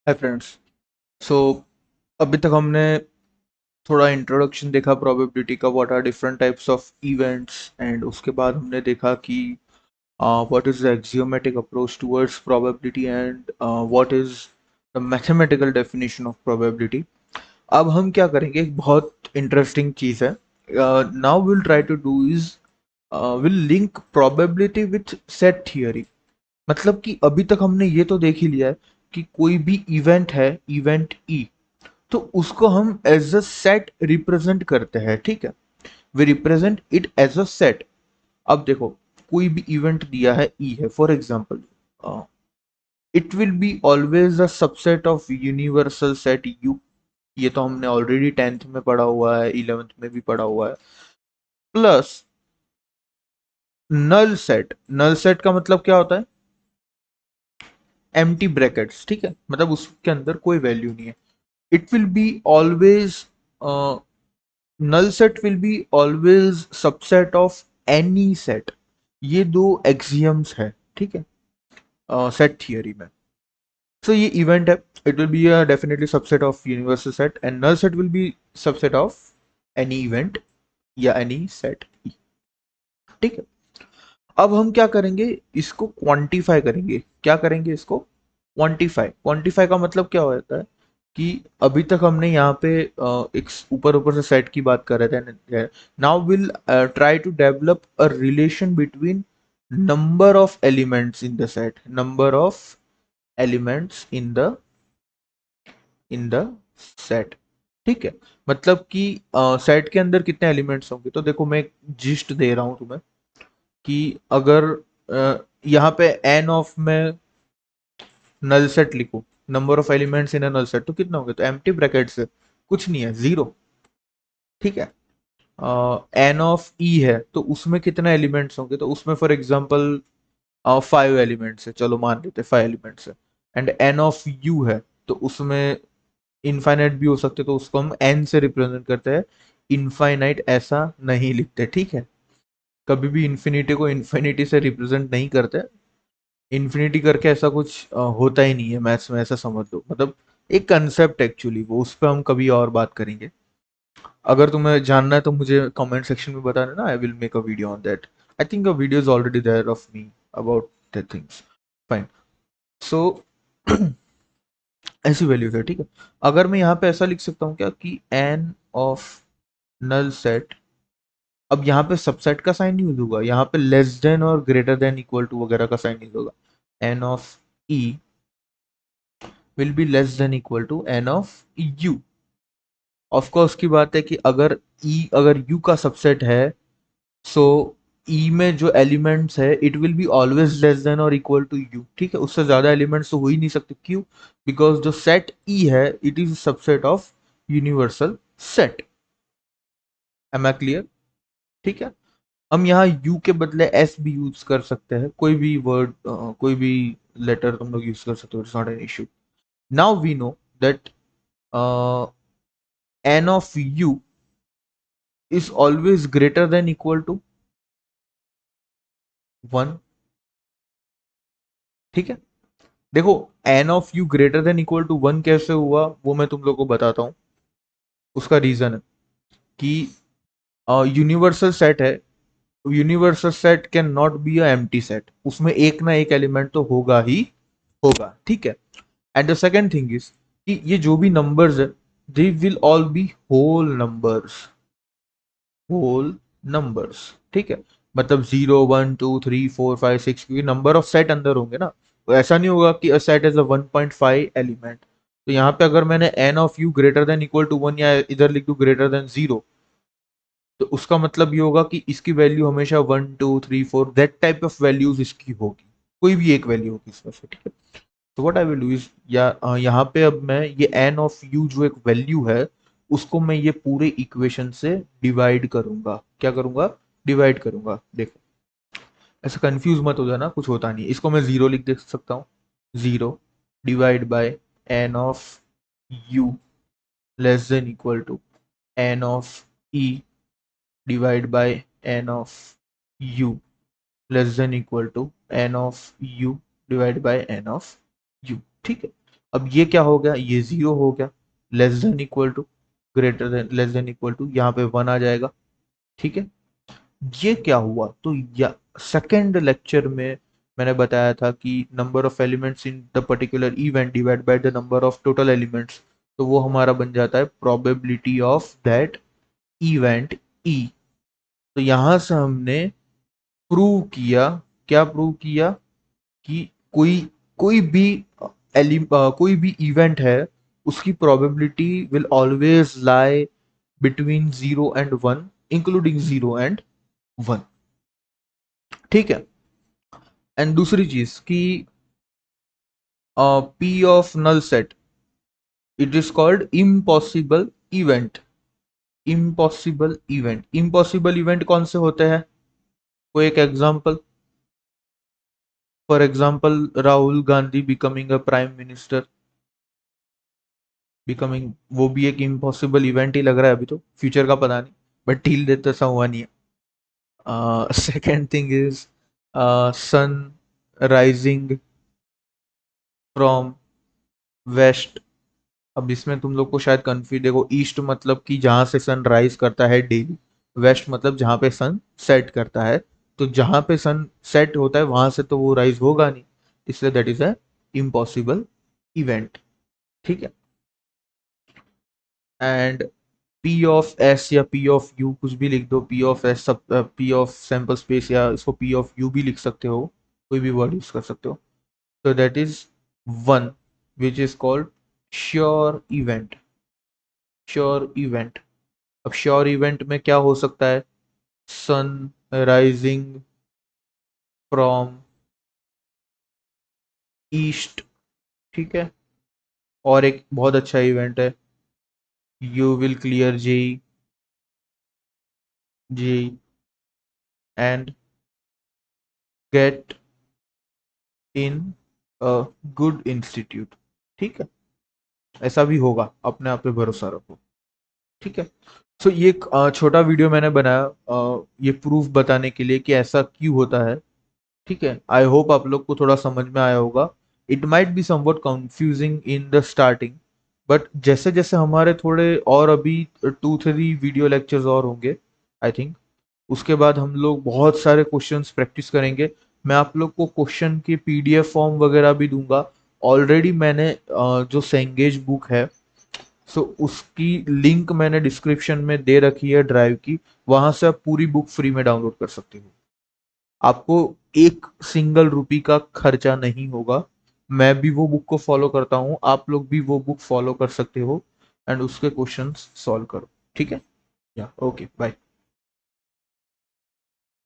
Hi friends. सो अभी तक हमने थोड़ा इंट्रोडक्शन देखा प्रोबेबिलिटी का, what are different types of events, and उसके बाद हमने देखा कि what is the axiomatic approach towards probability and what is the mathematical definition of probability. अब हम क्या करेंगे, एक बहुत इंटरेस्टिंग चीज़ है। Now will try to do is will link probability with set theory. मतलब कि अभी तक हमने ये तो देख ही लिया है कि कोई भी इवेंट है, इवेंट ई, तो उसको हम एज अ सेट रिप्रेजेंट करते हैं। ठीक है, we represent it as a set. अब देखो, कोई भी इवेंट दिया है ई है, for example it will be always a subset of universal set U. ये तो हमने ऑलरेडी 10th में पढ़ा हुआ है, 11th में भी पढ़ा हुआ है। Plus null set. Null set का मतलब क्या होता है? Empty brackets. ठीक है, मतलब उसके अंदर कोई वैल्यू नहीं है। It will be always, null set will be always subset of any set। ये दो एक्सियम्स है, ठीक है, सेट थियरी में। सो ये इवेंट है, it will be a definitely subset of universal set, and null set will be subset of any event या any set. ठीक है, अब हम क्या करेंगे, इसको क्वांटिफाई करेंगे। क्या करेंगे? इसको क्वांटिफाई। क्वांटिफाई का मतलब क्या होता है कि अभी तक हमने यहाँ पे एक ऊपर ऊपर से सेट की बात कर रहे थे। Now will try to develop a relation between number of elements in the set, number of elements in the set. ठीक है, मतलब कि सेट के अंदर कितने एलिमेंट्स होंगे। तो देखो, मैं एक जिस्ट दे रहा हूँ तुम्हें कि अगर यहाँ पे एन ऑफ में नल सेट लिखो, number of elements in a null set, तो कितना होंगे? तो एम्प्टी ब्रैकेट से कुछ नहीं है, जीरो। ठीक है, एन ऑफ ई है तो उसमें कितने एलिमेंट्स होंगे? तो उसमें फॉर एग्जांपल 5 एलिमेंट्स है, चलो मान लेते 5 एलिमेंट्स है। एंड एन ऑफ यू है तो उसमें इनफाइनाइट भी हो सकते, तो उसको हम एन से रिप्रेजेंट करते हैं। इनफाइनाइट ऐसा नहीं लिखते, ठीक है, कभी भी इन्फिनिटी को इन्फिनिटी से रिप्रेजेंट नहीं करते। इन्फिनिटी करके ऐसा कुछ होता ही नहीं है मैथ्स में, ऐसा समझ लो। मतलब एक कंसेप्ट एक्चुअली, वो उस पर हम कभी और बात करेंगे। अगर तुम्हें जानना है तो मुझे कमेंट सेक्शन में बता देना, I will make a video on that. I think a video is already there of me about that things. Fine. So ऐसी वैल्यूज है, ठीक है। अगर मैं यहाँ पे ऐसा लिख सकता हूँ क्या कि एन ऑफ नल सेट, अब यहाँ पे सबसेट का साइन यूज होगा, यहाँ पे लेस देन और ग्रेटर देन इक्वल टू वगैरह का साइन यूज होगा। N of E will be less than equal to n of U. Of course की बात है कि अगर ई अगर यू का सबसेट है, सो ई में जो एलिमेंट्स है it will be always less than और इक्वल टू यू। ठीक है, उससे ज्यादा एलिमेंट्स तो हो ही नहीं सकते। क्यों? बिकॉज जो सेट ई है it is subset of universal set. Am I clear? ठीक है, हम यहाँ यू के बदले एस भी यूज कर सकते हैं, कोई भी वर्ड, कोई भी लेटर तुम लोग यूज कर सकते हो, it's not an issue. Now we know that n of U is always greater than equal to 1। ठीक है, देखो, n of U greater than equal to 1 कैसे हुआ वो मैं तुम लोग को बताता हूँ। उसका रीजन है कि यूनिवर्सल सेट है, universal set can not be a empty set, उसमें एक ना एक एलिमेंट तो होगा ही होगा। ठीक है, and the second thing is कि ये जो भी नंबर्स है they will all be whole numbers, whole numbers. ठीक है, मतलब 0 1 2 3 4 5 6, क्योंकि नंबर ऑफ सेट अंदर होंगे ना। तो ऐसा नहीं होगा कि a set is a 1.5 element. तो यहाँ पे अगर मैंने n of U greater than equal to 1 या इधर लिख दू ग्रेटर देन 0, तो उसका मतलब ये होगा कि इसकी वैल्यू हमेशा 1 2 3 4 दैट टाइप ऑफ वैल्यूज इसकी होगी, कोई भी एक वैल्यू होगी इसमें से। ठीक है, तो what I will do is, या यहाँ पे अब मैं ये एन ऑफ यू जो एक वैल्यू है उसको मैं ये पूरे इक्वेशन से डिवाइड करूंगा। क्या करूंगा? डिवाइड करूंगा। देखो, ऐसा कंफ्यूज मत हो जाना, कुछ होता नहीं। इसको मैं जीरो लिख दे सकता हूँ, zero divide by n of U less than equal to n of E divide by n of U less than equal to n of U divide by n of U. ठीक है, अब ये क्या हो गया, ये जीरो हो गया, less than equal to, greater than, less than equal to, यहाँ पे वन आ जाएगा। ठीक है, ये क्या हुआ, तो या सेकेंड लेक्चर में मैंने बताया था कि number of elements in the particular event divide by the number of total elements, तो वो हमारा बन जाता है probability of that event E. तो यहां से हमने प्रूव किया, क्या प्रूव किया, कि कोई कोई भी कोई भी इवेंट है, उसकी probability will always lie between 0 and 1, including 0 and 1। ठीक है, एंड दूसरी चीज कि P of null set, it is called impossible event. Impossible event, impossible event कौन से होते हैं, कोई एक example, for example Rahul Gandhi becoming a prime minister, becoming, वो भी एक इम्पॉसिबल इवेंट ही लग रहा है, अभी तो फ्यूचर का पता नहीं, बट टील देते ऐसा हुआ नहीं है। Second thing is sun rising from west. अब इसमें तुम लोग को शायद कंफ्यूज, देखो ईस्ट मतलब कि जहां से सन राइज करता है डेली, वेस्ट मतलब जहां पे सन सेट करता है, तो जहां पे सन सेट होता है वहां से तो वो राइज होगा नहीं, इसलिए that is a impossible event. ठीक है, एंड पी ऑफ एस या पी ऑफ यू कुछ भी लिख दो, पी ऑफ एस सब, पी ऑफ सैंपल स्पेस, या इसको पी ऑफ यू भी लिख सकते हो, कोई भी वर्ड यूज कर सकते हो। तो that is one which is called sure event. Sure event, अब श्योर इवेंट में क्या हो सकता है, सन राइजिंग फ्रॉम ईस्ट। ठीक है, और एक बहुत अच्छा इवेंट है, you will clear JEE and get in a good institute. ठीक है, ऐसा भी होगा, अपने आप पे भरोसा रखो। ठीक है, सो ये एक छोटा वीडियो मैंने बनाया ये प्रूफ बताने के लिए कि ऐसा क्यों होता है। ठीक है, आई होप आप लोग को थोड़ा समझ में आया होगा। It might be somewhat confusing in the starting, but जैसे जैसे हमारे थोड़े और अभी 2-3 वीडियो लेक्चर्स और होंगे आई थिंक, उसके बाद हम लोग बहुत सारे क्वेश्चंस प्रैक्टिस करेंगे। मैं आप लोग को क्वेश्चन की पीडीएफ फॉर्म वगैरह भी दूंगा। ऑलरेडी मैंने जो सेंगेज बुक है, सो उसकी लिंक मैंने डिस्क्रिप्शन में दे रखी है, ड्राइव की, वहां से आप पूरी बुक फ्री में डाउनलोड कर सकते हो। आपको एक सिंगल रुपी का खर्चा नहीं होगा। मैं भी वो बुक को फॉलो करता हूँ, आप लोग भी वो बुक फॉलो कर सकते हो, एंड उसके क्वेश्चंस सॉल्व करो। ठीक है, या ओके बाय।